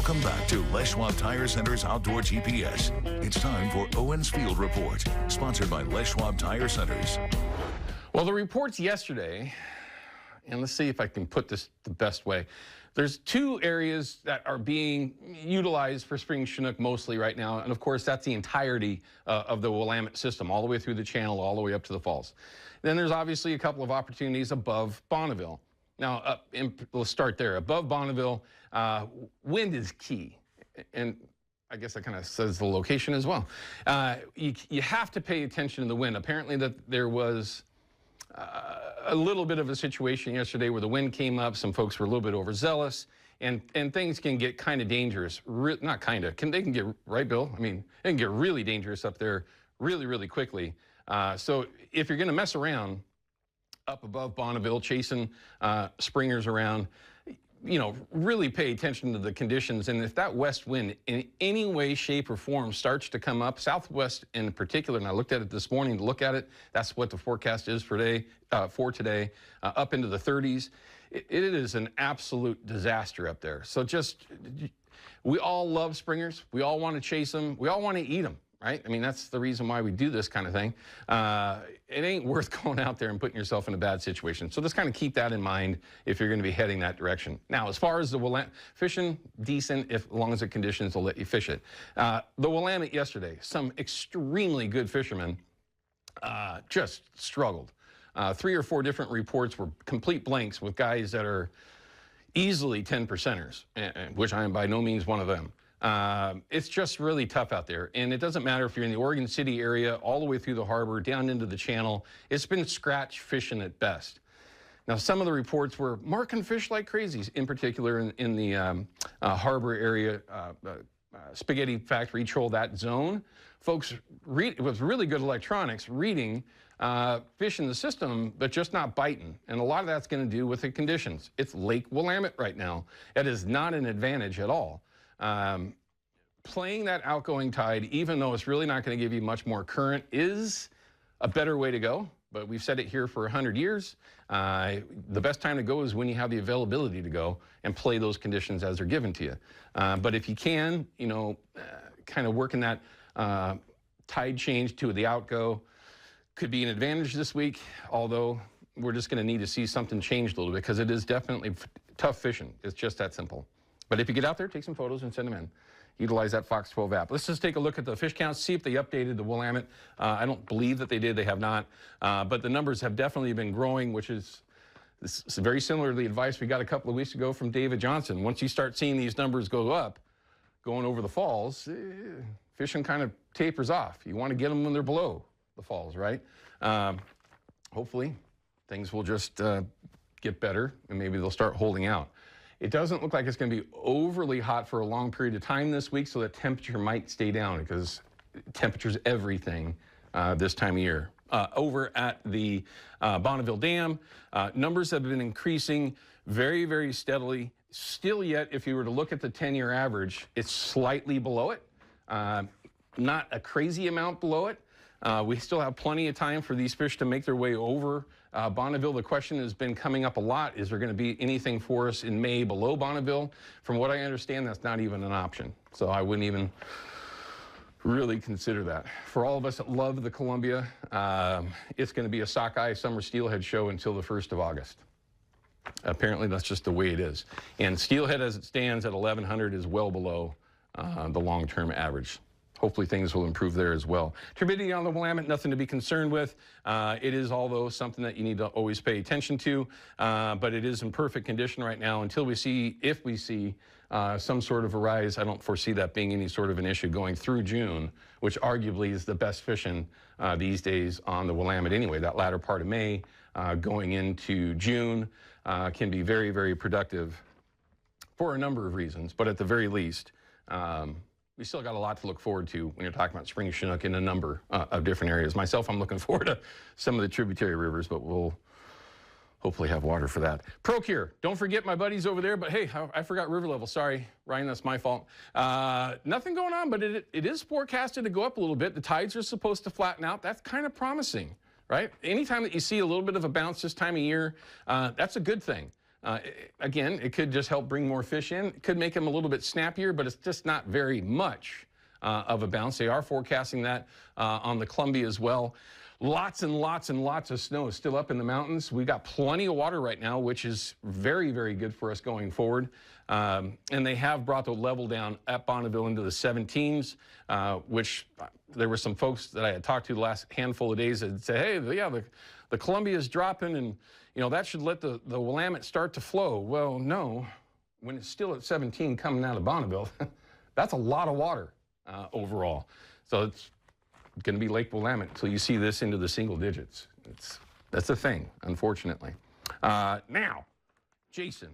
Welcome back to Les Schwab Tire Center's Outdoor GPS. It's time for Owin's Field Report, sponsored by Les Schwab Tire Centers. Well, the reports yesterday, and let's see if I can put this the best way. There's two areas that are being utilized for spring Chinook mostly right now, and of course that's the entirety of the Willamette system, all the way through the channel, all the way up to the falls. Then there's obviously a couple of opportunities above Bonneville. Now, let's start there. Above Bonneville, wind is key, and I guess that kind of says the location as well. You have to pay attention to the wind. Apparently that there was a little bit of a situation yesterday where the wind came up. Some folks were a little bit overzealous, and things can get kind of dangerous. Not kind of. They can get, right, Bill? I mean, they can get really dangerous up there really, really quickly. So if you're going to mess around up above Bonneville, chasing springers around, you know, really pay attention to the conditions. And if that west wind in any way, shape, or form starts to come up, southwest in particular, and I looked at it this morning to look at it, that's what the forecast is for today, up into the 30s. It is an absolute disaster up there. So just, we all love springers. We all want to chase them. We all want to eat them. Right? I mean, that's the reason why we do this kind of thing. It ain't worth going out there and putting yourself in a bad situation. So just kind of keep that in mind if you're going to be heading that direction. Now, as far as the Willamette, fishing, decent, as long as the conditions will let you fish it. The Willamette yesterday, some extremely good fishermen just struggled. 3 or 4 different reports were complete blanks with guys that are easily 10%ers, which I am by no means one of them. It's just really tough out there, and it doesn't matter if you're in the Oregon City area, all the way through the harbor, down into the channel. It's been scratch fishing at best. Now, some of the reports were marking fish like crazies, in particular in the harbor area, spaghetti factory, troll, that zone. Folks, it was really good electronics, reading fish in the system, but just not biting. And a lot of that's going to do with the conditions. It's Lake Willamette right now. It is not an advantage at all. Playing that outgoing tide, even though it's really not going to give you much more current, is a better way to go. But we've said it here for 100 years. The best time to go is when you have the availability to go and play those conditions as they're given to you. But if you can, you know, kind of working that tide change to the outgo could be an advantage this week, although we're just going to need to see something change a little bit because it is definitely tough fishing. It's just that simple. But if you get out there, take some photos and send them in. Utilize that Fox 12 app. Let's just take a look at the fish counts, see if they updated the Willamette. I don't believe that they did. They have not. But the numbers have definitely been growing, which is very similar to the advice we got a couple of weeks ago from David Johnson. Once you start seeing these numbers go up, going over the falls, fishing kind of tapers off. You want to get them when they're below the falls, right? Hopefully, things will just get better, and maybe they'll start holding out. It doesn't look like it's going to be overly hot for a long period of time this week, so the temperature might stay down because temperature's everything this time of year. Over at the Bonneville Dam, numbers have been increasing very, very steadily. Still yet, if you were to look at the 10-year average, it's slightly below it. Not a crazy amount below it. We still have plenty of time for these fish to make their way over Bonneville. The question has been coming up a lot. Is there going to be anything for us in May below Bonneville? From what I understand, that's not even an option. So I wouldn't even really consider that. For all of us that love the Columbia, it's going to be a sockeye summer steelhead show until the 1st of August. Apparently, that's just the way it is. And steelhead as it stands at 1,100 is well below the long-term average. Hopefully things will improve there as well. Turbidity on the Willamette, nothing to be concerned with. It is, although, something that you need to always pay attention to, but it is in perfect condition right now until we see, if we see some sort of a rise. I don't foresee that being any sort of an issue going through June, which arguably is the best fishing these days on the Willamette anyway. That latter part of May going into June can be very, very productive for a number of reasons, but at the very least, we still got a lot to look forward to when you're talking about spring Chinook in a number of different areas. Myself, I'm looking forward to some of the tributary rivers, but we'll hopefully have water for that. Procure, don't forget my buddies over there, but hey, I forgot river level. Sorry, Ryan, that's my fault. Nothing going on, but it is forecasted to go up a little bit. The tides are supposed to flatten out. That's kind of promising, right? Anytime that you see a little bit of a bounce this time of year, that's a good thing. Again, it could just help bring more fish in. It could make them a little bit snappier, but it's just not very much of a bounce. They are forecasting that on the Columbia as well. Lots and lots and lots of snow is still up in the mountains. We've got plenty of water right now, which is very, very good for us going forward. And they have brought the level down at Bonneville into the 17s, which there were some folks that I had talked to the last handful of days that said, hey, yeah, the Columbia is dropping, and that should let the Willamette start to flow. Well, no, when it's still at 17 coming out of Bonneville, that's a lot of water overall. So it's going to be Lake Willamette until you see this into the single digits. That's the thing, unfortunately. Now, Jason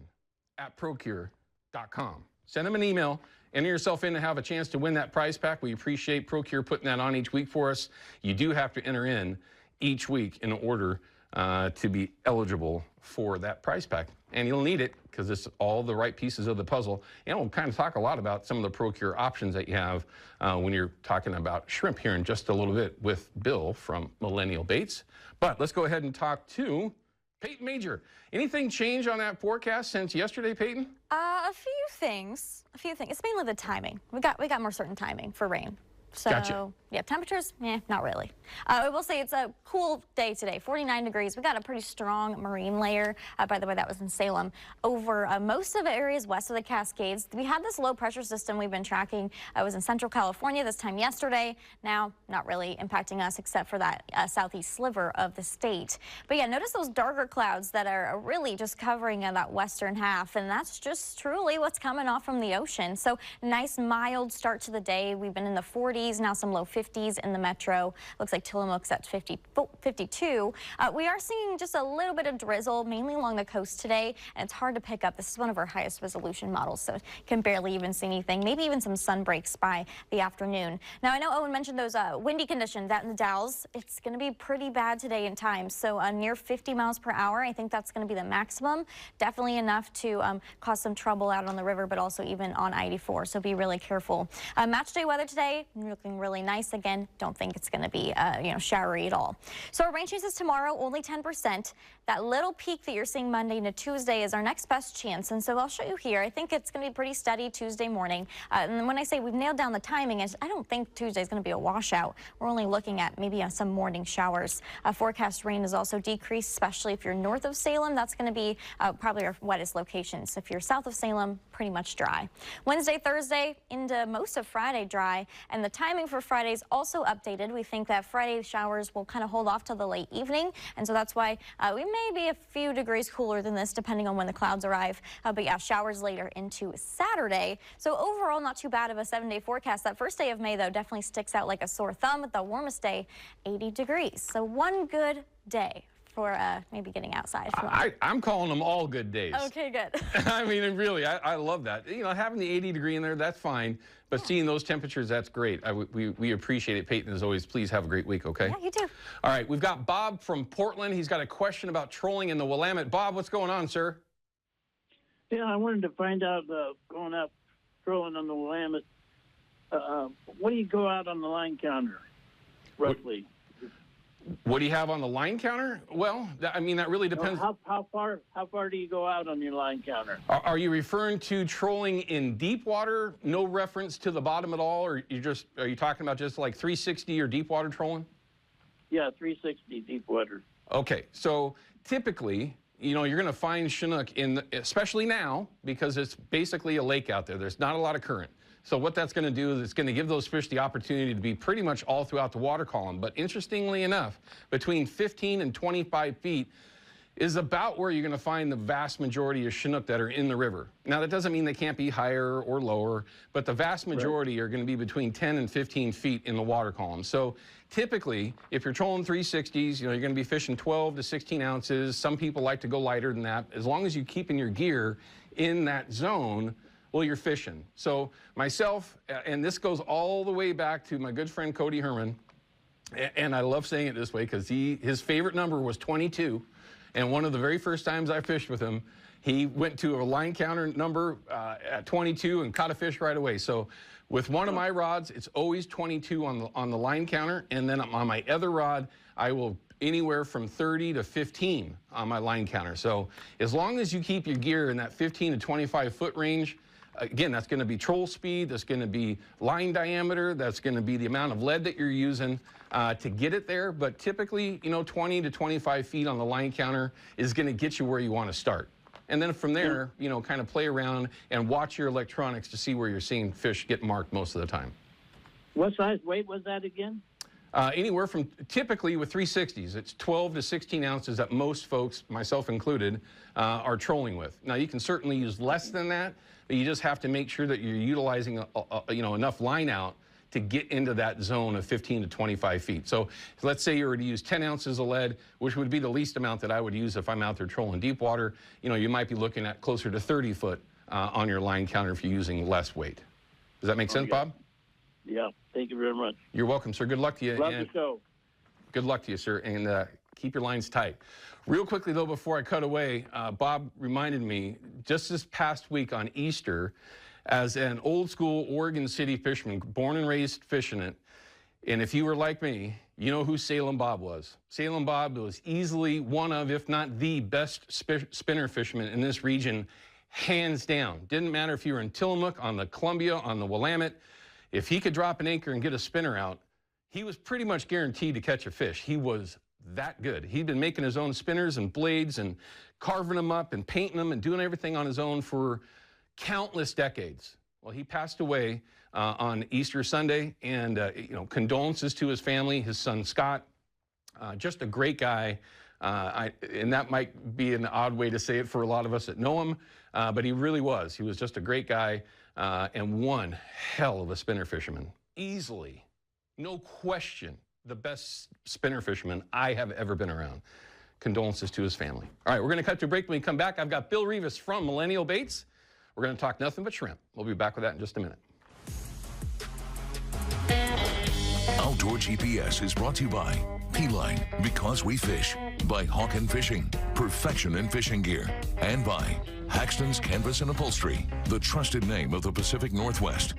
at Procure.com. Send him an email. Enter yourself in to have a chance to win that prize pack. We appreciate Procure putting that on each week for us. You do have to enter in each week in order to be eligible for that prize pack. And you'll need it because it's all the right pieces of the puzzle. And we'll kind of talk a lot about some of the Procure options that you have when you're talking about shrimp here in just a little bit with Bill from Millennial Baits. But let's go ahead and talk to Peyton Major. Anything change on that forecast since yesterday, Peyton? A few things. It's mainly the timing. We got more certain timing for rain. So, gotcha. Yeah, temperatures, not really. I will say it's a cool day today, 49 degrees. We got a pretty strong marine layer. By the way, that was in Salem. Over most of the areas west of the Cascades, we had this low pressure system we've been tracking. It was in Central California this time yesterday. Now, not really impacting us except for that southeast sliver of the state. But yeah, notice those darker clouds that are really just covering that western half. And that's just truly what's coming off from the ocean. So nice mild start to the day. We've been in the 40s, now some low 50s in the metro. Looks like Tillamook's at 52. We are seeing just a little bit of drizzle, mainly along the coast today, and it's hard to pick up. This is one of our highest resolution models, so can barely even see anything. Maybe even some sun breaks by the afternoon. Now, I know Owen mentioned those windy conditions out in the Dalles. It's going to be pretty bad today in times, so near 50 miles per hour. I think that's going to be the maximum. Definitely enough to cause some trouble out on the river, but also even on I-84, so be really careful. Match day weather today, looking really nice. Again, don't think it's going to be showery at all. So our rain chances tomorrow, only 10%. That little peak that you're seeing Monday into Tuesday is our next best chance. And so I'll show you here. I think it's going to be pretty steady Tuesday morning. And then when I say we've nailed down the timing, I don't think Tuesday is going to be a washout. We're only looking at maybe some morning showers. Forecast rain is also decreased, especially if you're north of Salem. That's going to be probably our wettest location. So if you're south of Salem, pretty much dry. Wednesday, Thursday, into most of Friday dry. And the timing for Friday is also updated. We think that Friday showers will kind of hold off till the late evening. And so that's why we may be a few degrees cooler than this, depending on when the clouds arrive. But yeah, showers later into Saturday. So overall, not too bad of a 7-day forecast. That first day of May, though, definitely sticks out like a sore thumb with the warmest day, 80 degrees. So one good day for maybe getting outside. I'm calling them all good days. Okay, good. I mean, really, I love that. Having the 80 degree in there, that's fine. But seeing those temperatures, that's great. We appreciate it. Peyton, as always, please have a great week, okay? Yeah, you too. All right, we've got Bob from Portland. He's got a question about trolling in the Willamette. Bob, what's going on, sir? Yeah, I wanted to find out, going up trolling on the Willamette, what do you go out on the line counter, roughly? What do you have on the line counter? Well, that really depends. How far do you go out on your line counter? Are you referring to trolling in deep water, no reference to the bottom at all, or are you talking about just like 360 or deep water trolling? Yeah, 360 deep water. Okay, so typically, you're going to find Chinook especially now, because it's basically a lake out there. There's not a lot of current. So what that's going to do is it's going to give those fish the opportunity to be pretty much all throughout the water column. But interestingly enough, between 15 and 25 feet is about where you're going to find the vast majority of Chinook that are in the river. Now, that doesn't mean they can't be higher or lower, but the vast majority are going to be between 10 and 15 feet in the water column. So typically, if you're trolling 360s, you're going to be fishing 12 to 16 ounces. Some people like to go lighter than that. As long as you keep in your gear in that zone, well, you're fishing. So myself, and this goes all the way back to my good friend Cody Herman, and I love saying it this way because his favorite number was 22, and one of the very first times I fished with him, he went to a line counter number at 22 and caught a fish right away. So with one of my rods, it's always 22 on the line counter, and then on my other rod, I will anywhere from 30 to 15 on my line counter. So as long as you keep your gear in that 15 to 25 foot range, again, that's going to be troll speed, that's going to be line diameter, that's going to be the amount of lead that you're using to get it there. But typically, 20 to 25 feet on the line counter is going to get you where you want to start. And then from there, kind of play around and watch your electronics to see where you're seeing fish get marked most of the time. What size weight was that again? Anywhere from, typically with 360s, it's 12 to 16 ounces that most folks, myself included, are trolling with. Now, you can certainly use less than that, but you just have to make sure that you're utilizing enough line out to get into that zone of 15 to 25 feet. So let's say you were to use 10 ounces of lead, which would be the least amount that I would use if I'm out there trolling deep water. You might be looking at closer to 30 foot on your line counter if you're using less weight. Does that make sense, Bob? Yeah, thank you very much. You're welcome, sir. Good luck to you. Love the show. Good luck to you, sir, and keep your lines tight. Real quickly, though, before I cut away, Bob reminded me just this past week on Easter, as an old school Oregon City fisherman, born and raised fishing it, and if you were like me, you know who Salem Bob was. Salem Bob was easily one of, if not the best spinner fisherman in this region, hands down. Didn't matter if you were in Tillamook, on the Columbia, on the Willamette. If he could drop an anchor and get a spinner out, he was pretty much guaranteed to catch a fish. He was that good. He'd been making his own spinners and blades and carving them up and painting them and doing everything on his own for countless decades. Well, he passed away on Easter Sunday, and condolences to his family, his son Scott. Just a great guy, and that might be an odd way to say it for a lot of us that know him, but he really was. He was just a great guy. And one hell of a spinner fisherman. Easily, no question, the best spinner fisherman I have ever been around. Condolences to his family. All right, we're going to cut to a break. When we come back, I've got Bill Rivas from Millennial Baits. We're going to talk nothing but shrimp. We'll be back with that in just a minute. Outdoor GPS is brought to you by P-Line, because we fish, by Hawken Fishing, perfection in fishing gear, and by Haxton's Canvas and Upholstery, the trusted name of the Pacific Northwest.